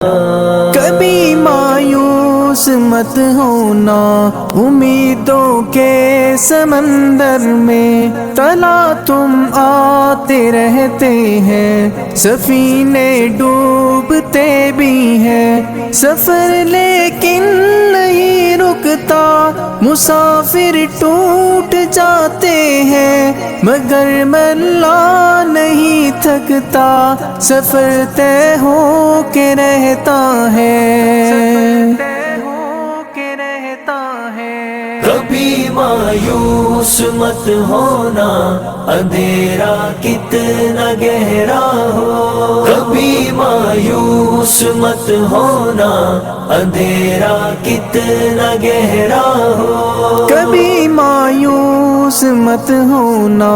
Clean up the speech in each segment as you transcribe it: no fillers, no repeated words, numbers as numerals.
کبھی مایوس مت ہونا امیدوں کے سمندر میں، تلا تم آتے رہتے ہیں، سفینے ڈوبتے بھی ہیں، سفر لیکن نہیں رکتا، مسافر ٹوٹ جاتے ہیں، مگر ملا نہیں تھکتا، سفر طے ہو کے رہتا ہے، کبھی مایوس مت ہونا اندھیرا کتنا گہرا ہو، کبھی مایوس مت ہونا اندھیرا کتنا گہرا ہو، کبھی مایوس مت ہونا،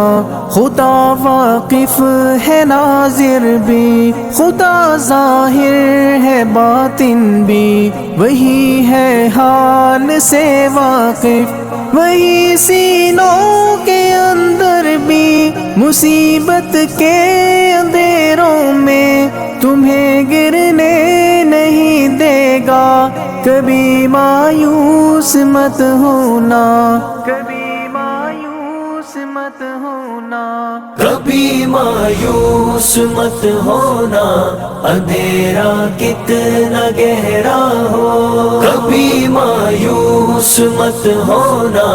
خدا واقف ہے ناظر بھی، خدا ظاہر ہے باطن بھی، وہی ہے حال سے واقف، وہی سینوں کے اندر بھی، مصیبت کے اندھیروں میں تمہیں گرنے نہیں دے گا، کبھی مایوس مت ہونا، کبھی مایوس مت ہونا، کبھی مایوس مت ہونا اندھیرا کتنا گہرا ہو، کبھی مایوس مت ہونا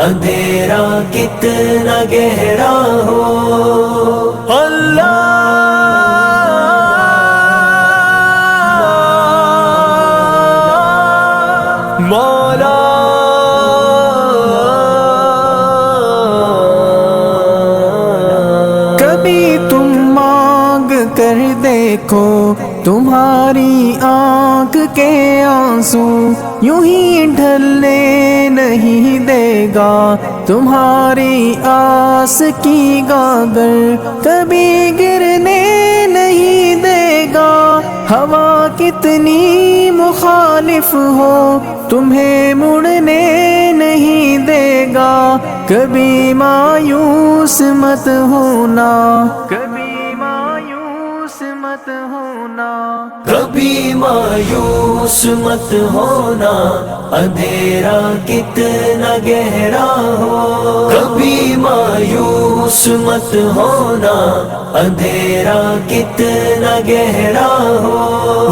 اندھیرا کتنا گہرا ہو، اللہ مولا کبھی تم مانگ کر دیکھو تمہاری آنکھ کے آنسو، یوں ہی ڈھلنے نہیں دے گا تمہاری آس کی گاگر، کبھی گرنے نہیں دے گا، ہوا کتنی مخالف ہو تمہیں مڑنے نہیں دے گا، کبھی مایوس مت ہونا، کبھی مایوس مت ہونا، کبھی مایوس مت ہونا اندھیرا کتنا گہرا ہو، کبھی مایوس مت ہونا اندھیرا کتنا گہرا ہو،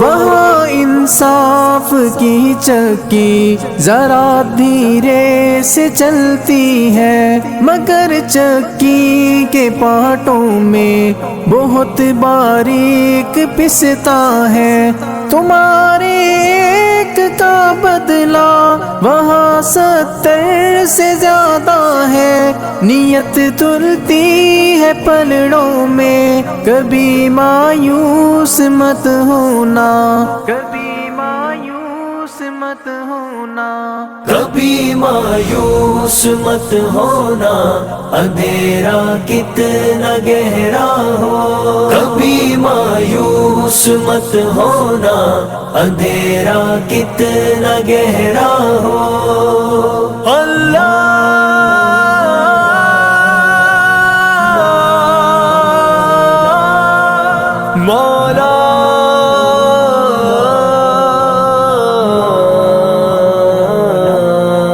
وہاں انصاف کی چکی ذرا دھیرے سے چلتی ہے، مگر چکی کے پارٹوں میں بہت باریک پستا ہے، تمہارے ایک کا بدلہ وہاں 70 سے زیادہ ہے، نیت تلتی ہے پلڑوں میں، کبھی مایوس مت ہونا، کبھی مایوس مت ہونا، کبھی مایوس مت ہونا اندھیرا کتنا گہرا ہو، کبھی مایوس مت ہونا اندھیرا کتنا گہرا ہو، اللہ مولا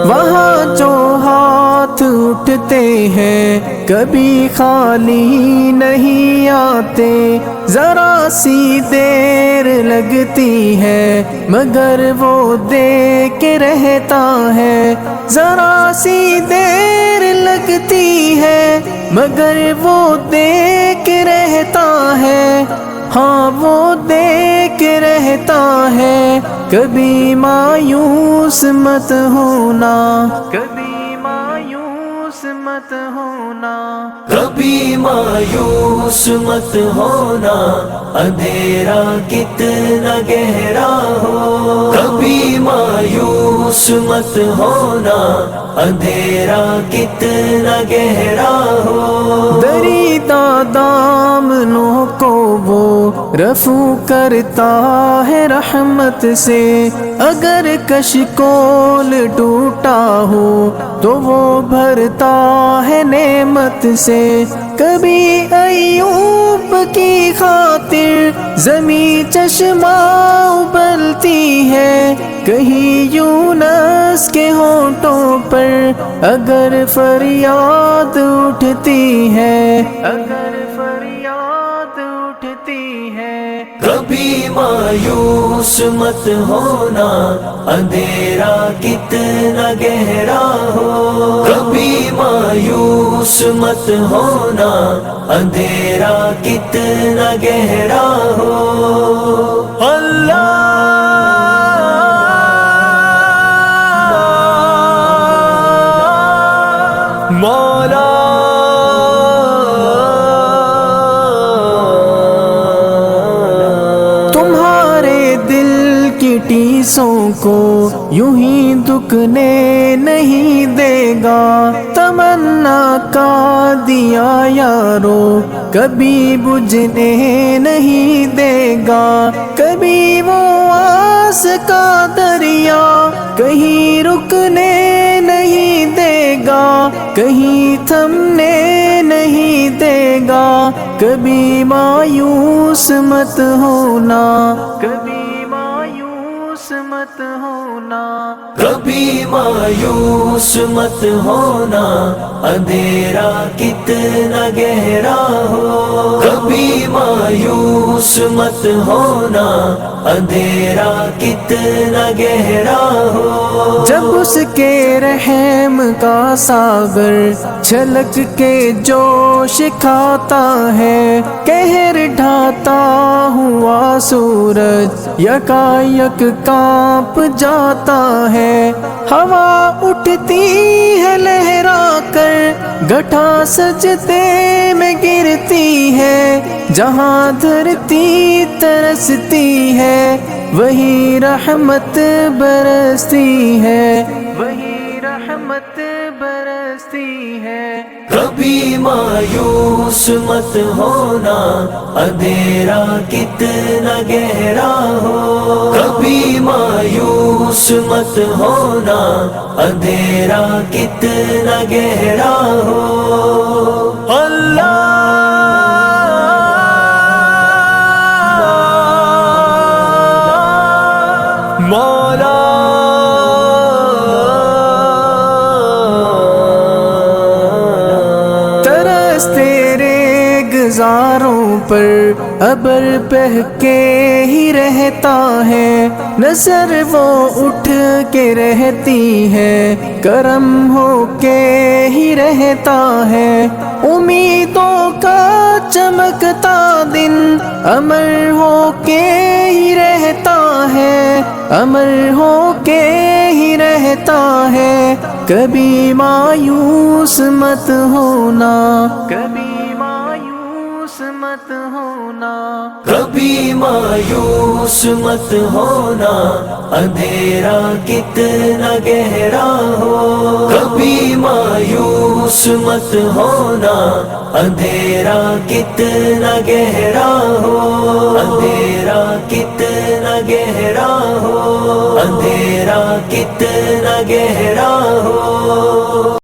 وہاں جو ہاتھ اٹھتے ہیں کبھی خالی نہیں آتے، ذرا سی دیر لگتی ہے مگر وہ دے کے رہتا ہے، ذرا سی دیر لگتی ہے مگر وہ دے کے رہتا ہے، ہاں وہ دے کے رہتا ہے، کبھی مایوس مت ہونا، کبھی مایوس مت ہونا، کبھی مایوس مت ہونا اندھیرا کتنا گہرا ہو، کبھی مایوس مت ہونا اندھیرا کتنا گہرا ہو، دریدہ دامنوں کو وہ رفو کرتا ہے رحمت سے، اگر کشکول ٹوٹا ہو تو وہ بھرتا ہے نعمت سے، کبھی ایوب کی خاطر زمین چشمہ ابلتی ہے، کہیں یونس کے ہونٹوں پر اگر فریاد اٹھتی ہے، اگر فریاد اٹھتی ہے۔ کبھی مایوس مت ہونا، اندھیرا کتنا گہرا ہو، کبھی مایوس مت ہونا، اندھیرا کتنا گہرا ہو۔ اللہ مولا تمہارے دل کی ٹیسوں کو یوں ہی دکنے نہیں دے گا، تمنا کا دیا یارو کبھی بجھنے نہیں دے گا، کبھی وہ آس کا دریا کہیں رکنے نہیں دے گا، کہیں تھمنے نہیں دے گا، کبھی مایوس مت ہونا، کبھی مایوس مت ہونا، کبھی مایوس مت ہونا، اندھیرا کتنا گہرا ہو، کبھی مایوس مت ہونا، اندھیرا کتنا گہرا ہو۔ جب اس کے رحم کا ساغر چھلک کے جوش کھاتا ہے، قہر ڈھاتا ہوا سورج یکایک کانپ جاتا ہے، ہوا اٹھتی ہے لہرا کر گٹھا سجدے میں گرتی ہے، جہاں دھرتی ترستی ہے وہی رحمت برستی ہے، وہی رحمت برستی ہے۔ کبھی مایوس مت ہونا، اندھیرا کتنا گہرا ہو، کبھی مایوس مت ہونا، اندھیرا کتنا گہرا ہو۔ اللہ مولا ترس تیرے گزاروں پر ابر بہہ کے ہی رہتا ہے، نظر وہ اٹھ کے رہتی ہے، کرم ہو کے ہی رہتا ہے، امیدوں کا چمکتا دن امر ہو کے ہی رہتا ہے، امر ہو کے ہی رہتا ہے، کبھی مایوس مت ہونا، کبھی مایوس مت ہونا، کبھی مایوس مت ہونا، اندھیرا کتنا گہرا ہو، کبھی مایوس مت ہونا، اندھیرا کتنا گہرا ہو، اندھیرا کتنا گہرا ہو، اندھیرا کتنا گہرا ہو۔